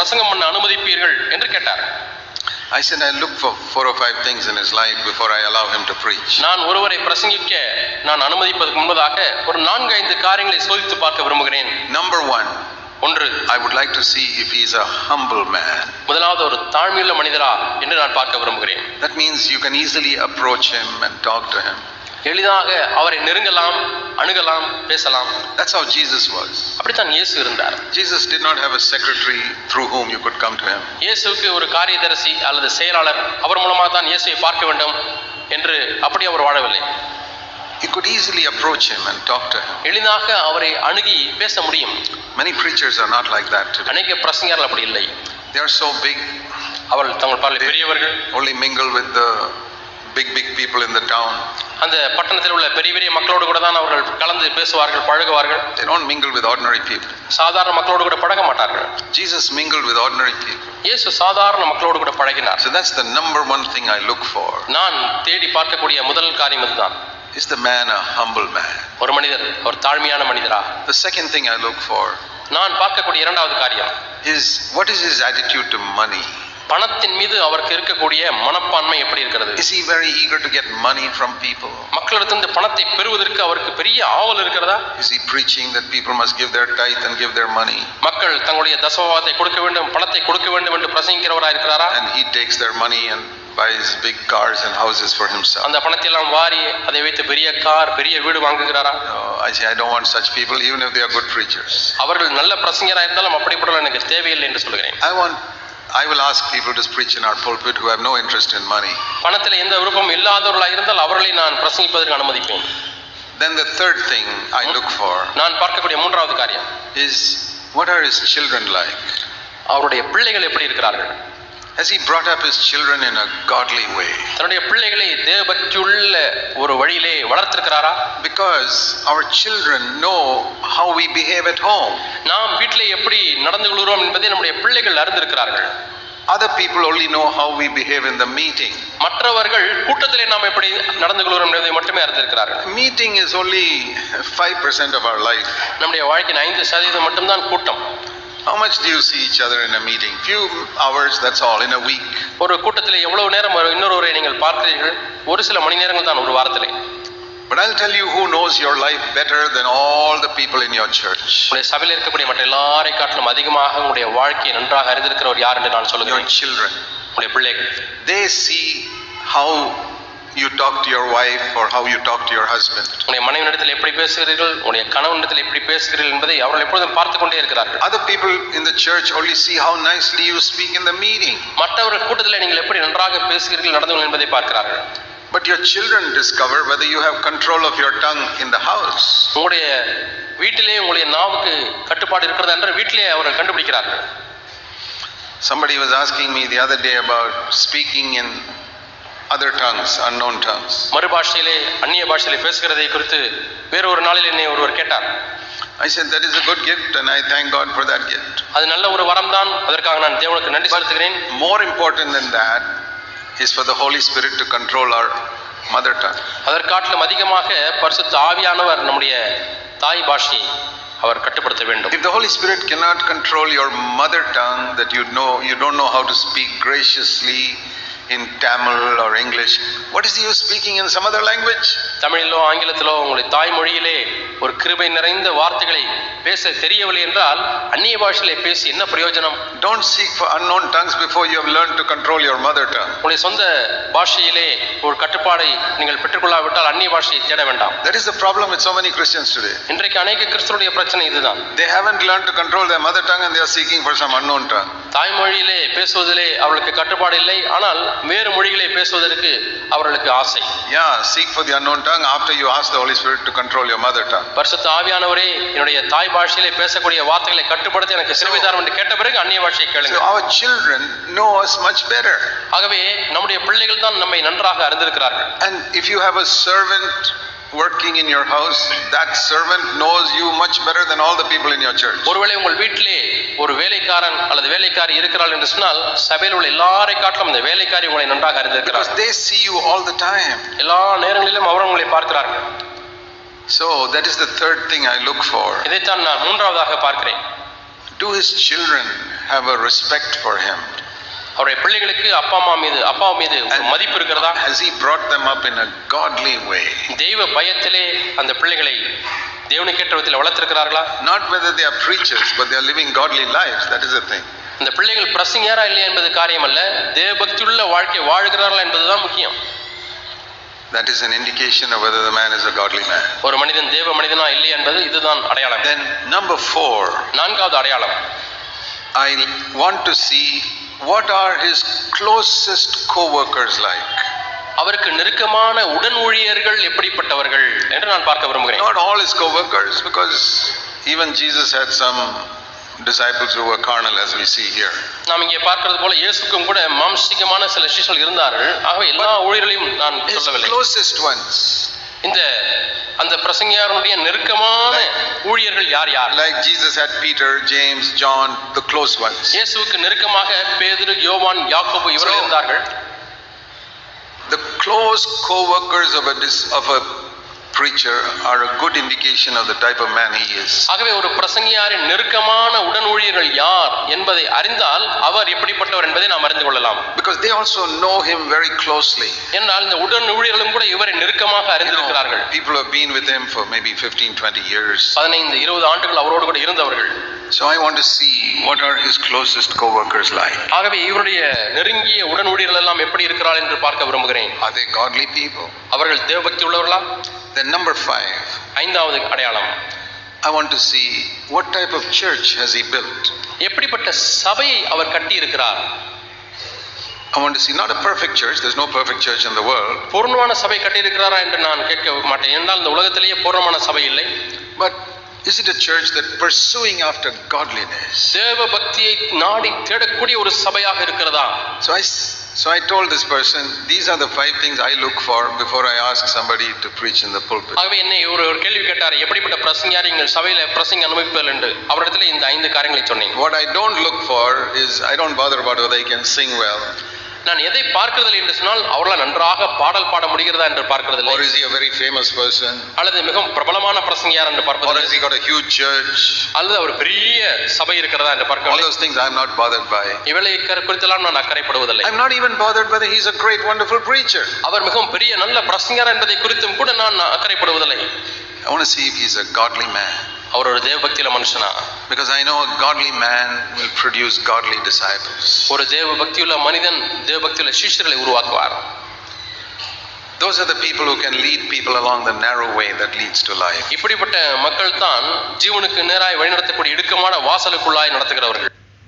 பிரசங்கம் பண்ண அனுமதிப்பீர்கள் என்று கேட்டார். I said I look for 4 or 5 things in his life before I allow him to preach. நான் ஒருவரை பிரசங்கிக்க நான் அனுமதிப்பதற்கு முன்பதாக ஒரு 4-5 காரியங்களை சோதித்து பார்க்க விரும்புகிறேன். Number 1, I would like to see if he is a humble man. முதலாவது ஒரு தாழ்மையுள்ள மனிதரா என்று நான் பார்க்க விரும்புகிறேன். That means you can easily approach him and talk to him. எளிதாக அவரை நெருங்கலாம், அணுகலாம், பேசலாம். That's how Jesus was. அப்படித்தான் இயேசு இருந்தார். Jesus did not have a secretary through whom you could come to him. இயேசுவுக்கு ஒரு காரியதரிசி அல்லது செயலாளர் அவர் மூலமாக தான் இயேசுவை பார்க்க வேண்டும் என்று அப்படி அவர் வாழவில்லை. You could easily approach him and talk to him. எளிதாக அவரை அணுகி பேச முடியும். Many preachers are not like that today. அநேக பிரசங்கர்கள் அப்படி இல்லை. They are so big. அவர்கள் தங்கள் பார்வையில் பெரியவர்கள். Only mingle with the big people in the town. அந்த பட்டணத்தில் உள்ள பெரிய பெரிய மக்களோடு கூட தான் அவர்கள் கலந்து பேசுவார்கள், பழகுவார்கள். They don't mingle with ordinary people. சாதாரண மக்களோடு கூட பழக மாட்டார்கள். Jesus mingled with ordinary people. இயேசு சாதாரண மக்களோடு கூட பழகினார். So that's the number 1 thing I look for. நான் தேடி பார்க்கக்கூடிய முதல் காரியம் அதுதான். Is the man a humble man? ஒரு மனிதர் ஒரு தாழ்மையான மனிதரா? The second thing I look for நான் பார்க்கக்கூடிய இரண்டாவது காரியம் is what is his attitude to money? பணத்தின் மீது அவருக்கு இருக்கக்கூடிய மனப்பான்மை எப்படி இருக்கிறது? Is he very eager to get money from people? மக்களிடத்திலிருந்து பணத்தை பெறுவதற்கு அவருக்கு பெரிய ஆவல் இருக்கிறதா? Is he preaching that people must give their tithe and give their money? மக்கள் தங்களுடைய தசமபாகத்தை கொடுக்க வேண்டும், பணத்தை கொடுக்க வேண்டும் என்று பிரசங்கிக்கிறவரா இருக்கிறாரா? And he takes their money and buys big cars and houses for himself. அந்த பணத்தை எல்லாம் வாரி அதை வைத்து பெரிய கார், பெரிய வீடு வாங்குகிறாரா? No, I say I don't want such people even if they are good preachers. அவர்கள் நல்ல பிரசங்கரா இருந்தாலும் அப்படிப்பட்டவர்கள் எனக்கு தேவையில்லை என்று சொல்கிறேன். I will ask people to preach in our pulpit who have no interest in money. பணத்தில் எந்த விருப்பம் இல்லாதவர்களாக இருந்தால் அவர்களை நான் பிரசங்கிப்பதற்கு அனுமதிப்பேன். Then the third thing I look for நான் பார்க்கக்கூடிய மூன்றாவது காரியம் is what are his children like? அவருடைய பிள்ளைகள் எப்படி இருக்கிறார்கள்? Has he brought up his children in a godly way? தன்னுடைய பிள்ளைகளை தேவபக்தியுள்ள ஒரு வழியிலே வளர்த்திருக்கிறாரா? Because our children know how we behave at home. நாம் வீட்டிலே எப்படி நடந்து கொள்கிறோம் என்பதை நம்முடைய பிள்ளைகள் அறிந்திருக்கிறார்கள். Other people only know how we behave in the meeting. மற்றவர்கள் கூட்டத்திலே நாம் எப்படி நடந்து கொள்கிறோம் என்பதை மட்டுமே அறிந்திருக்கிறார்கள். Meeting is only 5% of our life. நம்முடைய வாழ்க்கையின் 5% மட்டும்தான் கூட்டம். How much do you see each other in a meeting? Few hours, that's all, in a week. ஒரு கூட்டத்திலே எவ்வளவு நேரம் இன்னொருவரை நீங்கள் பார்க்கிறீர்கள்? ஒரு சில மணி நேரங்கள் தான் ஒரு வாரத்திலே. But I'll tell you who knows your life better than all the people in your church. உங்களுடைய சபையில் இருக்கக்கூடிய மற்ற எல்லாரை காட்டிலும் அதிகமாக உங்களுடைய வாழ்க்கையை நன்றாக அறிந்திருக்கிறவர் யார் என்று நான் சொல்லுகிறேன். Your children. உங்களுடைய பிள்ளைகள். They see how you talk to your wife or how you talk to your husband. உங்களுடைய மனைவியிடத்தில் எப்படி பேசுகிறீர்கள், உங்களுடைய கணவனிடத்தில் எப்படி பேசுகிறீர்கள் என்பதை அவர்கள் எப்பொழுதும் பார்த்து கொண்டே இருக்கிறார்கள். Other people in the church only see how nicely you speak in the meeting. மற்றவர்கள் கூட்டத்தில் நீங்கள் எப்படி நன்றாக பேசுகிறீர்கள், நடந்து கொள்கிறீர்கள் என்பதை பார்க்கிறார்கள். But your children discover whether you have control of your tongue in the house. உங்களுடைய வீட்டிலே உங்களுடைய நாவுக்கு கட்டுப்பாடு இருக்கிறதா என்று வீட்டிலே அவர்கள் கண்டுபிடிக்கிறார்கள். Somebody was asking me the other day about speaking in other tongues, unknown tongues. மறு பாஷையிலே அந்நிய பாஷையிலே பேசுகிறதை குறித்து வேறு ஒரு நாளில் என்னை ஒருவர் கேட்டார். I said that is a good gift and I thank God for that gift. அது நல்ல ஒரு வரம் தான், அதற்காக நான் தேவனுக்கு நன்றி செலுத்துகிறேன். More important than that is for the Holy Spirit to control our mother tongue. அதற்காட்டிலும் அதிகமாக பரிசுத்த ஆவியானவர் நம்முடைய தாய் பாஷையை அவர் கட்டுப்படுத்த வேண்டும். If the Holy Spirit cannot control your mother tongue, that you don't know how to speak graciously in Tamil or English, what is you speaking in some other language? தமிழிலோ ஆங்கிலத்திலோ உங்களுடைய தாய்மொழியிலே ஒரு கிருபை நிறைந்த வார்த்தைகளை பேச தெரியவில்லை என்றால் அந்நிய பாஷையிலே பேசி என்ன பிரயோஜனம்? Don't seek for unknown tongues before you have learned to control your mother tongue. உங்களுடைய சொந்த பாஷையிலே ஒரு கட்டுப்பாடை நீங்கள் பெற்றுக்கொள்ளாவிட்டால் அந்நிய பாஷையை தேட வேண்டாம். That is the problem with so many Christians today. இன்றைக்கு அநேக கிறிஸ்தவருடைய பிரச்சனை இதுதான். They haven't learned to control their mother tongue and they are seeking for some unknown tongue. தாய்மொழியிலே பேசுவதிலே அவர்களுக்கு கட்டுப்பாடு இல்லை, ஆனால் வேறு மொழிகளை பேசுவதற்கு அவர்களுக்கு ஆசை. Yeah, seek for the unknown tongue after you ask the Holy Spirit to control your mother tongue. பரிசுத்த ஆவியானவரே என்னுடைய தாய் பாஷையிலே பேசக்கூடிய வார்த்தைகளை கட்டுப்படுத்த எனக்கு கிருபை தாரும் என்று கேட்ட பிறகு அந்நிய பாஷையை கேளுங்க. So our children know us much better. ஆகவே நம்முடைய பிள்ளைகள் தான் நம்மை நன்றாக அறிந்திருக்கிறார்கள். And if you have a servant working in your house, that servant knows you much better than all the people in your church. ஒருவேளை உங்கள் வீட்டிலே ஒரு வேலைக்காரன் அல்லது வேலைக்காரி இருக்கிறாள் என்று சொன்னால் சபையில் உள்ள எல்லாரை காட்டிலும் அந்த வேலைக்காரி உங்களை நன்றாக அறிந்திருக்கிறார். Because they see you all the time. எல்லா நேரங்களிலும் அவர் உங்களை பார்க்கிறார்கள். So that is the third thing I look for. இதைத்தான் நான் மூன்றாவதாக பார்க்கிறேன். Do his children have a respect for him? அவருடைய பிள்ளைகளுக்கு அப்பா மீது ஒரு மதிப்பு இருக்கிறதா? Has he brought them up in a godly way? தெய்வ பயத்திலே அந்த பிள்ளைகளை தேவனுக்கேற்ற விதத்தில் வளர்த்திருக்கிறார்களா? Not whether they are preachers, but they are living godly lives. That is the thing. இந்த பிள்ளைகள் பிரசங்கியாரா இல்லையா என்பது காரியம் அல்ல, தேவபக்தியுள்ள வாழ்க்கை வாழுகிறார்களா என்பதுதான் முக்கியம். That is an indication of whether the man is a godly man. ஒரு மனிதன் தேவ மனிதனா இல்லையா என்பது இதுதான் அடையாளம். Then number 4, நான்காவது அடையாளம், I want to see what are his closest co-workers like. அவருக்கு நெருக்கமான உடன் ஊழியர்கள் எப்படிப்பட்டவர்கள் என்று நான் பார்க்க விரும்புகிறேன். Not all his co-workers, because even Jesus had some disciples who were carnal, as we see here. நாம் இங்கே பார்க்கிறது போல இயேசுக்கும் கூட மாம்சீகமான சில சிஷ்யர்கள் இருந்தார்கள். ஆகவே எல்லா ஊழியர்களையும் நான் சொல்லவில்லை. His closest ones, இந்த அந்த பிரசங்கியாருடைய நெருக்கமான ஊழியர்கள் யார் யார்? like Jesus had Peter, James, John, the close ones. இயேசுவுக்கு நெருக்கமாக பேதுரு, யோவான், யாக்கோபு இவர்கள் இருந்தார்கள். The close co-workers of a preacher are a good indication of the type of man he is. ஆகவே ஒரு பிரசங்கியாரின் நெருக்கமான உடன் ஊழியர்கள் யார் என்பதை அறிந்தால் அவர் எப்படிப்பட்டவர் என்பதை நாம் அறிந்து கொள்ளலாம். Because they also know him very closely. என்றால் இந்த உடன் ஊழியர்களும் கூட இவரை நெருக்கமாக அறிந்திருக்கிறார்கள். People have been with him for maybe 15-20 years. 15-20 ஆண்டுகள் அவரோடு கூட இருந்தவர்கள். So I want to see what are his closest co-workers like. ஆகவே இவருடைய நெருங்கிய உடன் ஊழியர்கள் எல்லாம் எப்படி இருக்கிறார்கள் என்று பார்க்க விரும்புகிறேன். Are they godly people? அவர்கள் தேவபக்தி உள்ளவர்களா? Then number 5, ஐந்தாவது அடையாளம், I want to see what type of church has he built. எப்படிப்பட்ட சபையை அவர் கட்டி இருக்கிறார். I want to see not a perfect church. There's no perfect church in the world. பூர்ணமான சபை கட்டி இருக்கிறாரா என்று நான் கேட்க மாட்டேன். என்றால் இந்த உலகத்திலேயே பூர்ணமான சபை இல்லை. But is it a church that pursuing after godliness? தேவ பக்தியை நாடி தேடக்கூடிய ஒரு சபையாக இருக்கிறதா? So I told this person, these are the 5 things I look for before I ask somebody to preach in the pulpit. ஆகவே என்னை ஒரு கேள்வி கேட்டார், எப்படிப்பட்ட பிரசங்கியார் நீங்கள் சபையில பிரசங்க அனுபவிப்பீர்கள் என்று. அவரிடத்தில் இந்த 5 காரியங்களை சொன்னேன். What I don't look for is, I don't bother about whether they can sing well. நான் எதை பார்க்கிறதில்லை என்று சொன்னால் அவர்களால் நன்றாக பாடல் பாட முடிகிறதா என்று பார்க்கிறதில்லை. Or is he a very famous person? அல்லது மிகவும் பிரபலமான பிரசங்கியார் என்று Or பார்ப்பதில்லை. has he got a huge church? அல்லது அவர் பெரிய சபை இருக்கிறதா என்று All பார்க்கவில்லை. those things I'm not bothered by. இவளை குறித்தெல்லாம் நான் அக்கறைப்படுவதில்லை. I'm not even bothered whether he's a great wonderful preacher. அவர் மிகவும் பெரிய நல்ல பிரசங்கியார் என்பதை குறித்தும் கூட நான் அக்கறைப்படுவதில்லை. I want to see if he's a godly man. அவர் ஒரு தேவபக்தியுள்ள மனுஷனா? Because I know a godly man will produce godly disciples. ஒரு தேவபக்தியுள்ள மனிதன் தேவபக்தியுள்ள சிஷ்யர்களை உருவாக்குவார். Those are the people who can lead people along the narrow way that leads to life. இப்படிப்பட்ட மக்கள் தான் ஜீவனுக்கு நேராய் வழிநடத்தக்கூடிய இடுக்கமான வாசலுக்குள்ளாய் நடத்துகிறவர்கள்.